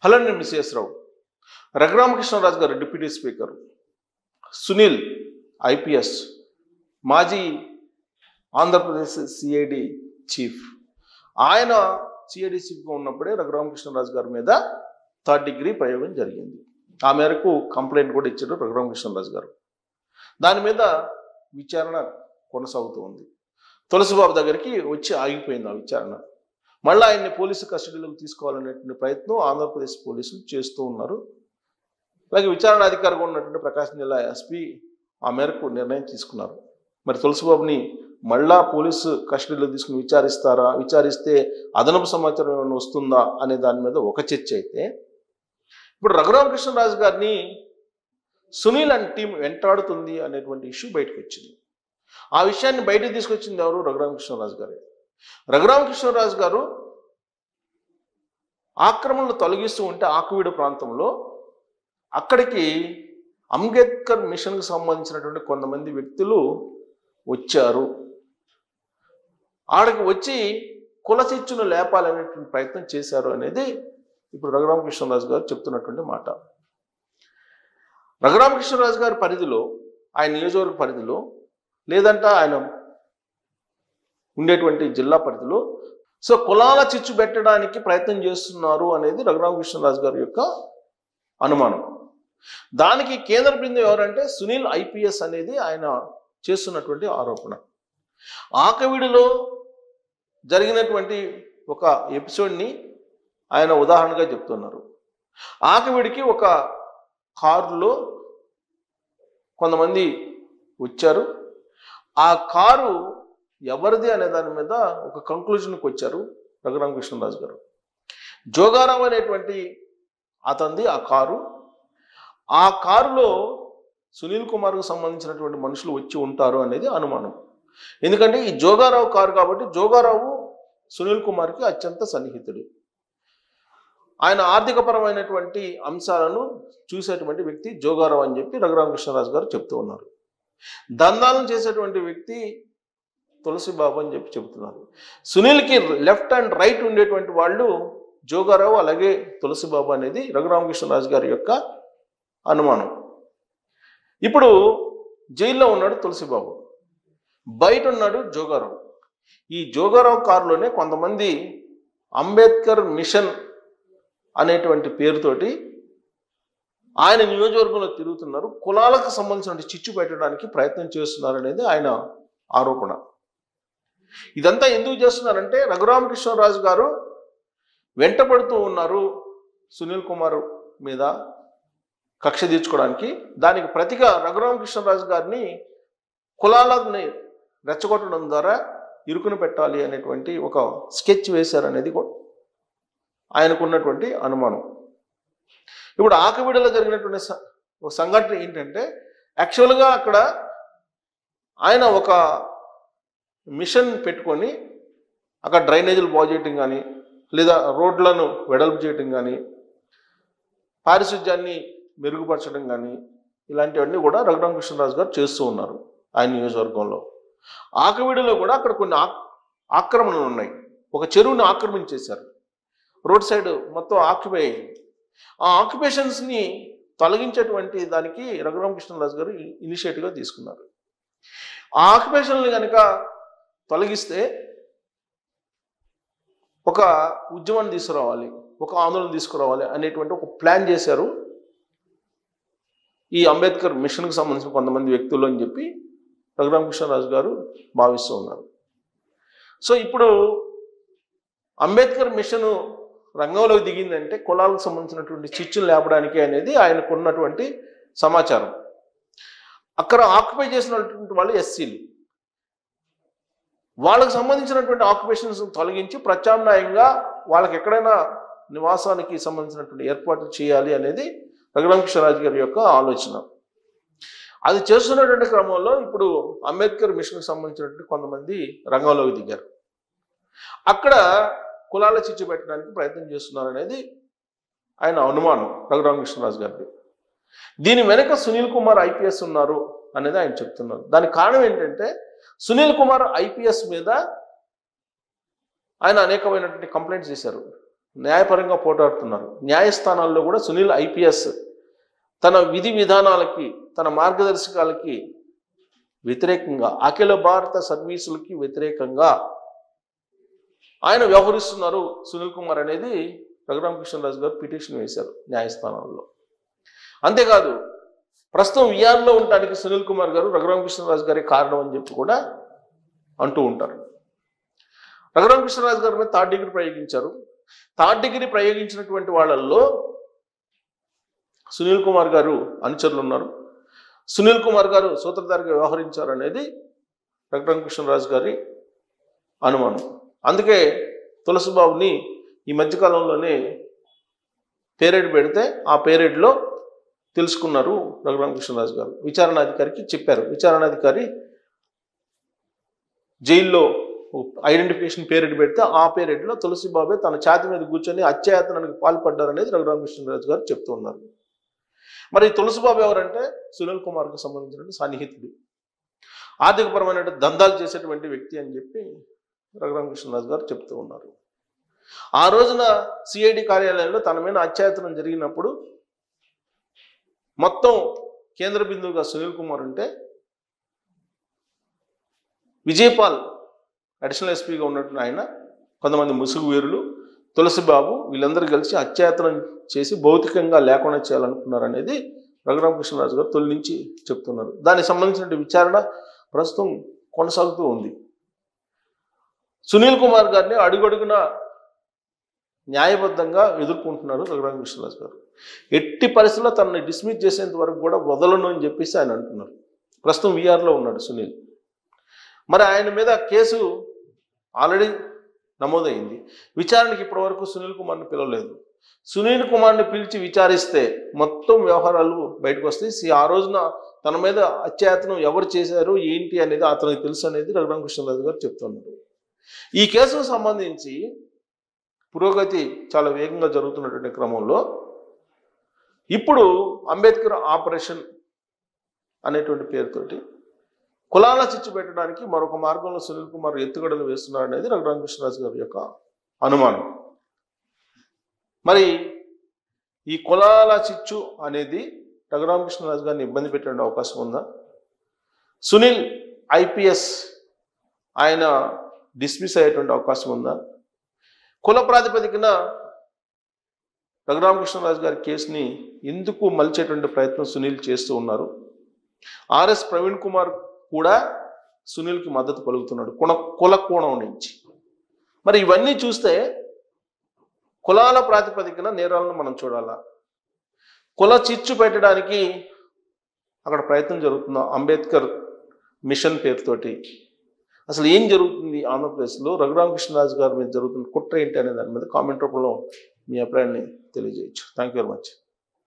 Hello నేను మిస్ఎస్ రావు. రఘురామకృష్ణరాజు గారు deputy speaker, Sunil IPS మాజీ ఆంధ్రప్రదేశ్ సిఐడి చీఫ్. ఆయన సిఐడి చీఫ్గా ఉన్నప్పుడే రఘురామకృష్ణరాజు గారి మీద థర్డ్ డిగ్రీ ప్రయోగం జరిగింది. ఆ మేరకు కంప్లైంట్ కూడా ఇచ్చారు రఘురామకృష్ణరాజు గారు. దాని మీద విచారణ కొనసాగుతూ ఉంది. తులసిబాబు దగ్గరికి వచ్చి ఆగిపోయింది ఆ విచారణ. మళ్ళీ ఆయన్ని పోలీసు కస్టడీలోకి తీసుకోవాలనేటువంటి ప్రయత్నం ఆంధ్రప్రదేశ్ పోలీసులు చేస్తూ ఉన్నారు. అలాగే విచారణ అధికారిగా ఉన్నటువంటి ప్రకాశం జిల్లా ఎస్పీ ఆ మేరకు నిర్ణయం తీసుకున్నారు. మరి తులసిబాబుని మళ్ళా పోలీసు కస్టడీలో తీసుకుని విచారిస్తే అదనపు సమాచారం ఏమైనా వస్తుందా అనే దాని మీద ఒక చర్చ అయితే, ఇప్పుడు రఘురామకృష్ణరాజు గారిని సునీల్ అండ్ టీం వెంటాడుతుంది అనేటువంటి ఇష్యూ బయటకు వచ్చింది. ఆ విషయాన్ని బయటకు తీసుకొచ్చింది ఎవరు? రఘురామకృష్ణరాజు గారు. రఘురామకృష్ణరాజు గారు ఆక్రమణలు తొలగిస్తూ ఉంటే ఆకువీడు ప్రాంతంలో అక్కడికి అంబేద్కర్ మిషన్కి సంబంధించినటువంటి కొంతమంది వ్యక్తులు వచ్చారు. ఆడికి వచ్చి కుల చిచ్చును లేపాలనేటువంటి ప్రయత్నం చేశారు అనేది ఇప్పుడు రఘురామకృష్ణరాజు గారు చెప్తున్నటువంటి మాట. రఘురామకృష్ణరాజు గారి పరిధిలో, ఆయన నియోజకవర్గ పరిధిలో, లేదంటే ఆయన ఉండేటువంటి జిల్లా పరిధిలో కులాల చిచ్చు పెట్టడానికి ప్రయత్నం చేస్తున్నారు అనేది రఘురామకృష్ణరాజు గారి యొక్క అనుమానం. దానికి కేంద్ర బిందువు ఎవరంటే సునీల్ ఐపీఎస్ అనేది ఆయన చేస్తున్నటువంటి ఆరోపణ. ఆకవీడులో జరిగినటువంటి ఒక ఎపిసోడ్ని ఆయన ఉదాహరణగా చెప్తున్నారు. ఆకవీడికి ఒక కారులో కొంతమంది వచ్చారు. ఆ కారు ఎవరిది అనే దాని మీద ఒక కంక్లూజన్కి వచ్చారు రఘురామకృష్ణరాజు గారు. జోగారావు అనేటువంటి అతనిది ఆ కారు. ఆ కారులో సునీల్ కుమార్కు సంబంధించినటువంటి మనుషులు వచ్చి ఉంటారు అనేది అనుమానం. ఎందుకంటే ఈ జోగారావు కారు కాబట్టి జోగారావు సునీల్ కుమార్కి అత్యంత సన్నిహితుడు. ఆయన ఆర్థికపరమైనటువంటి అంశాలను చూసేటువంటి వ్యక్తి జోగారావు అని చెప్పి రఘురామకృష్ణరాజు గారు చెప్తూ ఉన్నారు. దందాలను చేసేటువంటి వ్యక్తి తులసిబాబు అని చెప్పి చెబుతున్నారు. సునీల్కి లెఫ్ట్ అండ్ రైట్ ఉండేటువంటి వాళ్ళు జోగారావు అలాగే తులసిబాబు అనేది రఘురామకృష్ణరాజు గారి యొక్క అనుమానం. ఇప్పుడు జైల్లో ఉన్నాడు తులసిబాబు, బయట ఉన్నాడు జోగారావు. ఈ జోగారావు కారులోనే కొంతమంది అంబేద్కర్ మిషన్ అనేటువంటి పేరుతోటి ఆయన నియోజకవర్గంలో తిరుగుతున్నారు. కులాలకు సంబంధించిన చిచ్చు పెట్టడానికి ప్రయత్నం చేస్తున్నారు అనేది ఆయన ఆరోపణ. ఇదంతా ఎందుకు చేస్తున్నారంటే రఘురామకృష్ణరాజు గారు వెంటబడుతూ ఉన్నారు సునీల్ కుమార్ మీద కక్ష తీర్చుకోవడానికి. దానికి ప్రతిగా రఘురామకృష్ణరాజు గారిని కులాలని రెచ్చగొట్టడం ద్వారా ఇరుకును పెట్టాలి అనేటువంటి ఒక స్కెచ్ వేశారనేది ఆయనకున్నటువంటి అనుమానం. ఇప్పుడు ఆకవీడులో జరిగినటువంటి ఒక సంఘటన ఏంటంటే, యాక్చువల్గా అక్కడ ఆయన ఒక మిషన్ పెట్టుకొని అక్కడ డ్రైనేజీలు బాగు చేయటం కానీ, లేదా రోడ్లను వెడల్పు చేయటం కానీ, పారిశుధ్యాన్ని మెరుగుపరచడం కానీ, ఇలాంటివన్నీ కూడా రఘురామకృష్ణరాజు గారు చేస్తూ ఉన్నారు ఆయన నియోజకవర్గంలో. ఆకవీడులో కూడా అక్కడ కొన్ని ఆక్రమణలు ఉన్నాయి. ఒక చెరువుని ఆక్రమించేశారు. రోడ్ సైడ్ మొత్తం ఆక్యుపై అయింది. ఆ ఆక్యుపేషన్స్ని తొలగించేటువంటి దానికి రఘురామకృష్ణరాజు గారు ఇనిషియేటివ్గా తీసుకున్నారు. ఆ ఆక్యుపేషన్ని కనుక తొలగిస్తే ఒక ఉద్యమాన్ని తీసుకురావాలి, ఒక ఆందోళన తీసుకురావాలి అనేటువంటి ఒక ప్లాన్ చేశారు ఈ అంబేద్కర్ మిషన్కి సంబంధించిన కొంతమంది వ్యక్తులు అని చెప్పి రఘురామకృష్ణరాజు గారు భావిస్తూ ఉన్నారు. ఇప్పుడు అంబేద్కర్ మిషన్ రంగంలోకి దిగిందంటే కులాలకు సంబంధించినటువంటి చిచ్చులు లేపడానికి అనేది ఆయనకు ఉన్నటువంటి సమాచారం. అక్కడ ఆక్యుపై చేసినటువంటి వాళ్ళు ఎస్సీలు. వాళ్ళకు సంబంధించినటువంటి ఆక్యుపేషన్స్ తొలగించి ప్రత్యామ్నాయంగా వాళ్ళకి ఎక్కడైనా నివాసానికి సంబంధించినటువంటి ఏర్పాట్లు చేయాలి అనేది రఘురామకృష్ణరాజు గారి యొక్క ఆలోచన. అది చేస్తున్నటువంటి క్రమంలో ఇప్పుడు అంబేద్కర్ మిషన్కి సంబంధించినటువంటి కొంతమంది రంగంలోకి దిగారు. అక్కడ కులాల చిచ్చు పెట్టడానికి ప్రయత్నం చేస్తున్నారు అనేది ఆయన అనుమానం రఘురామకృష్ణరాజు గారిది. దీని వెనక సునీల్ కుమార్ ఐపీఎస్ ఉన్నారు అనేది ఆయన చెప్తున్నారు. దానికి కారణం ఏంటంటే సునీల్ కుమార్ ఐపీఎస్ మీద ఆయన అనేకమైనటువంటి కంప్లైంట్స్ చేశారు. న్యాయపరంగా పోరాడుతున్నారు. న్యాయస్థానాల్లో కూడా సునీల్ ఐపీఎస్ తన విధి విధానాలకి, తన మార్గదర్శకాలకి వ్యతిరేకంగా, అఖిల భారత సర్వీసులకి వ్యతిరేకంగా ఆయన వ్యవహరిస్తున్నారు సునీల్ కుమార్ అనేది రఘురామకృష్ణరాజు గారు పిటిషన్ వేశారు న్యాయస్థానంలో. అంతేకాదు ప్రస్తుతం విఆర్లో ఉండడానికి సునీల్ కుమార్ గారు రఘురామకృష్ణరాజు గారి కారణం అని చెప్పి కూడా అంటూ ఉంటారు. రఘురామకృష్ణరాజు గారి మీద థర్డ్ డిగ్రీ ప్రయోగించారు. థర్డ్ డిగ్రీ ప్రయోగించినటువంటి వాళ్ళల్లో సునీల్ కుమార్ గారు అనుచరులు ఉన్నారు. సునీల్ కుమార్ గారు సూత్రధారిగా వ్యవహరించారు అనేది రఘురామకృష్ణరాజు గారి అనుమానం. అందుకే తులసిబాబుని ఈ మధ్యకాలంలోనే పేరేడ్ పెడితే ఆ పేరేడ్లో తెలుసుకున్నారు రఘురామకృష్ణరాజు గారు. విచారణాధికారికి చెప్పారు. విచారణాధికారి జైల్లో ఐడెంటిఫికేషన్ పేరేడ్ పెడితే ఆ పేరేడ్లో తులసిబాబే తన ఛాతి మీద కూర్చొని అత్యాయతనానికి పాల్పడ్డారనేది రఘురామకృష్ణరాజు గారు చెప్తూ ఉన్నారు. మరి తులసిబాబు ఎవరంటే సునీల్ కుమార్కు సంబంధించిన సన్నిహితుడు, ఆర్థికపరమైన దందాలు చేసేటువంటి వ్యక్తి అని చెప్పి రఘురామకృష్ణరాజు గారు చెప్తూ ఉన్నారు. ఆ రోజున సిఐడి కార్యాలయంలో తన మీద అత్యాయతనం జరిగినప్పుడు మొత్తం కేంద్ర బిందువుగా సునీల్ కుమార్ ఉంటే విజయపాల్ అడిషనల్ ఎస్పీగా ఉన్నట్టు ఆయన, కొంతమంది ముసుగు వీరులు, తులసిబాబు వీళ్ళందరూ కలిసి అత్యాయతనం చేసి భౌతికంగా లేకుండా చేయాలనుకున్నారు అనేది రఘురామకృష్ణరాజు గారు తొలి నుంచి చెప్తున్నారు. దానికి సంబంధించిన విచారణ ప్రస్తుతం కొనసాగుతూ ఉంది. సునీల్ కుమార్ గారిని అడుగడుగున న్యాయబద్ధంగా ఎదుర్కొంటున్నారు రఘురామకృష్ణరాజు గారు. ఎట్టి పరిస్థితుల్లో తనని డిస్మిస్ చేసేంత వరకు కూడా వదలను అని చెప్పేసి ఆయన అంటున్నారు. ప్రస్తుతం విఆర్లో ఉన్నాడు సునీల్. మరి ఆయన మీద కేసు ఆల్రెడీ నమోదైంది. విచారణకి ఇప్పటివరకు సునీల్ కుమార్ని పిలవలేదు. సునీల్ కుమార్ని పిలిచి విచారిస్తే మొత్తం వ్యవహారాలు బయటకు వస్తాయి. ఆ రోజున తన మీద అత్యాయతనం ఎవరు చేశారు ఏంటి అనేది అతనికి తెలుసు అనేది రఘురామకృష్ణరాజు గారు చెప్తున్నారు. ఈ కేసుకు సంబంధించి పురోగతి చాలా వేగంగా జరుగుతున్నటువంటి క్రమంలో ఇప్పుడు అంబేద్కర్ ఆపరేషన్ అనేటువంటి పేరుతోటి కులాల చిచ్చు పెట్టడానికి మరొక మార్గంలో సునీల్ కుమార్ ఎత్తుగడలు వేస్తున్నారు అనేది రఘురామకృష్ణరాజు గారి యొక్క అనుమానం. మరి ఈ కులాల చిచ్చు అనేది రఘురామకృష్ణరాజు గారిని ఇబ్బంది పెట్టే అవకాశం ఉందా? సునీల్ ఐపీఎస్ ఆయన డిస్మిస్ అయ్యేటువంటి అవకాశం ఉందా? కుల ప్రాతిపదికన రఘురామకృష్ణరాజు గారి కేసుని ఎందుకు మలిచేటువంటి ప్రయత్నం సునీల్ చేస్తూ ఉన్నారు? ఆర్ఎస్ ప్రవీణ్ కుమార్ కూడా సునీల్కి మద్దతు పలుకుతున్నాడు కుల కోణం నుంచి. మరి ఇవన్నీ చూస్తే కులాల ప్రాతిపదికన నేరాలను మనం చూడాలా? కుల చిచ్చు పెట్టడానికి అక్కడ ప్రయత్నం జరుగుతుందా? అంబేద్కర్ మిషన్ పేరుతోటి అసలు ఏం జరుగుతుంది ఆంధ్రప్రదేశ్లో? రఘురామకృష్ణరాజు గారి మీద జరుగుతున్న కుట్ర ఏంటి అనే దాని మీద కామెంట్ రూపంలో మీ అభిప్రాయాన్ని తెలియజేయచ్చు. Thank you very much.